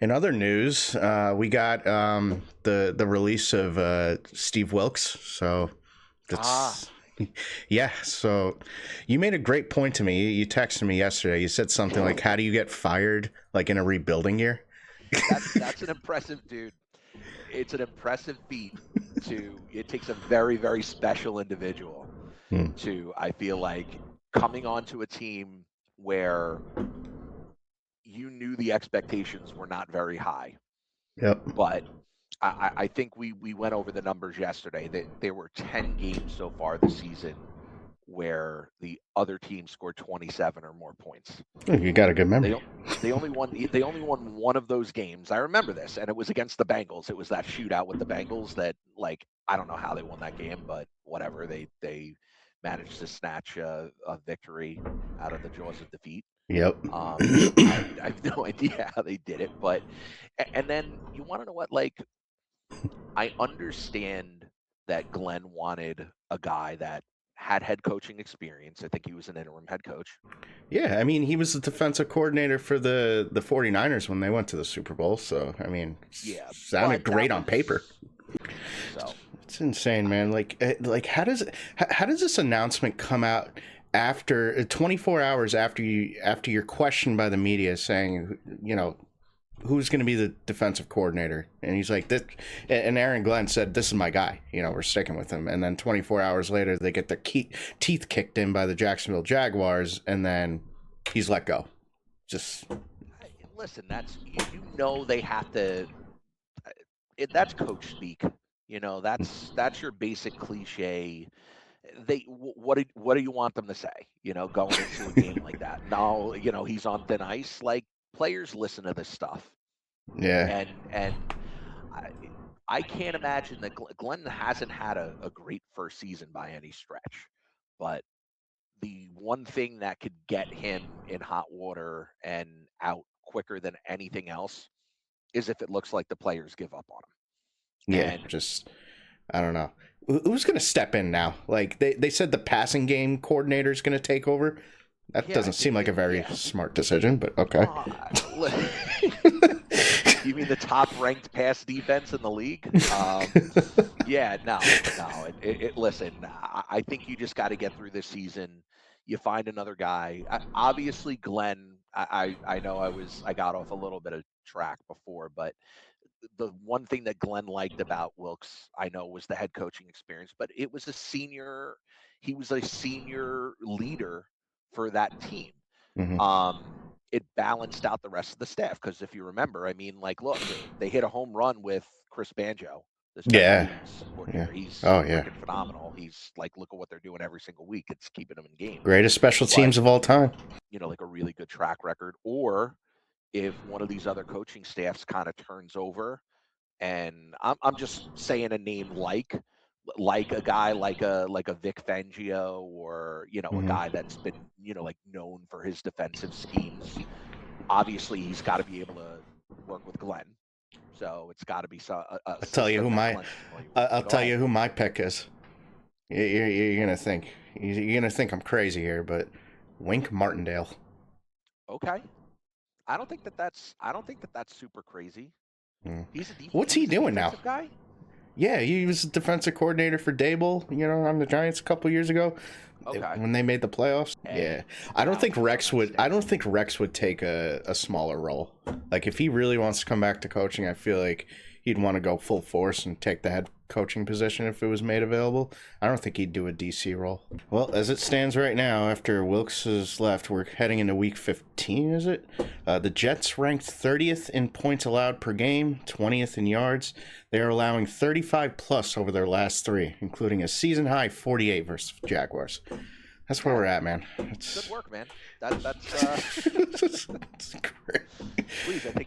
In other news, we got the release of Steve Wilks. So Ah, that's yeah. So you made a great point to me. You texted me yesterday. You said something like, "How do you get fired like in a rebuilding year?" that's an impressive dude. It's an impressive feat it takes a very, very special individual Hmm. to, I feel like, coming onto a team where you knew the expectations were not very high. Yep. But I think we went over the numbers yesterday that there were 10 games so far this season where the other team scored 27 or more points. You got a good They memory. o- they only won one of those games. I remember this, and it was against the Bengals. It was that shootout with the Bengals that, like, I don't know how they won that game, but whatever. They managed to snatch a victory out of the jaws of defeat. Yep. I have no idea how they did it, but and then you want to know what? Like, I understand that Glenn wanted a guy that had head coaching experience. I think he was an interim head coach. Yeah, I mean, he was the defensive coordinator for the 49ers when they went to the Super Bowl. So, I mean, Yeah, sounded but that great on paper. was so. It's insane, man. Like how does this announcement come out after 24 hours after you're questioned by the media saying, who's going to be the defensive coordinator? And he's like this, and Aaron Glenn said, "This is my guy. We're sticking with him." And then 24 hours later, they get their teeth kicked in by the Jacksonville Jaguars, and then he's let go. Just Listen, they have to. That's coach speak. That's your basic cliche. What do you want them to say? Going into a game like that. Now, he's on thin ice. Like, players listen to this stuff, yeah. and I, I can't imagine that Glenn hasn't had a great first season by any stretch, but the one thing that could get him in hot water and out quicker than anything else is if it looks like the players give up on him. Yeah, And just I don't know. Who's going to step in now? Like they said the passing game coordinator is going to take over. That yeah, I doesn't seem think like a very yeah. smart decision, but okay. Uh, you mean the top ranked pass defense in the league? Yeah, no. Listen, I think you just got to get through this season. You find another guy. Obviously, Glenn. I know I got off a little bit of track before, but the one thing that Glenn liked about Wilks, I know, was the head coaching experience. But it was a senior. He was a senior leader for that team. Hmm. It balanced out the rest of the staff because if you remember, I mean, like, look, they hit a home run with Chris Banjo, the special Yeah. teams Yeah. coordinator. He's Oh yeah. freaking phenomenal. He's like, look at what they're doing every single week. It's keeping them in games. Greatest special But teams of all time. like a really good track record. Or if one of these other coaching staffs kind of turns over, and I'm just saying a name like a guy like a Vic Fangio, or a Hmm. guy that's been like known for his defensive schemes. Obviously, he's got to be able to work with Glenn, so it's got to be a I'll tell you system who that my Glenn's familiar with. I'll Go tell ahead. you who my pick is. You're gonna think I'm crazy here, but Wink Martindale. Okay, I don't think that that's super crazy. Hmm. He What's he was a doing now? defensive guy. Yeah, he was defensive coordinator for Dable, on the Giants a couple years ago Okay, when they made the playoffs. hey, Yeah, I don't think Rex that would. I don't stinks. think Rex would take a smaller role. Like if he really wants to come back to coaching, I feel like he'd want to go full force and take the head coaching position if it was made available. I don't think he'd do a DC role. Well, as it stands right now, after Wilkes has left, we're heading into week 15. Is it? The Jets ranked 30th in points allowed per game, 20th in yards. They are allowing 35 plus over their last three, including a season high 48 versus Jaguars. That's where Yeah, we're at, man. good It's, work, man. That's it's great. please. I think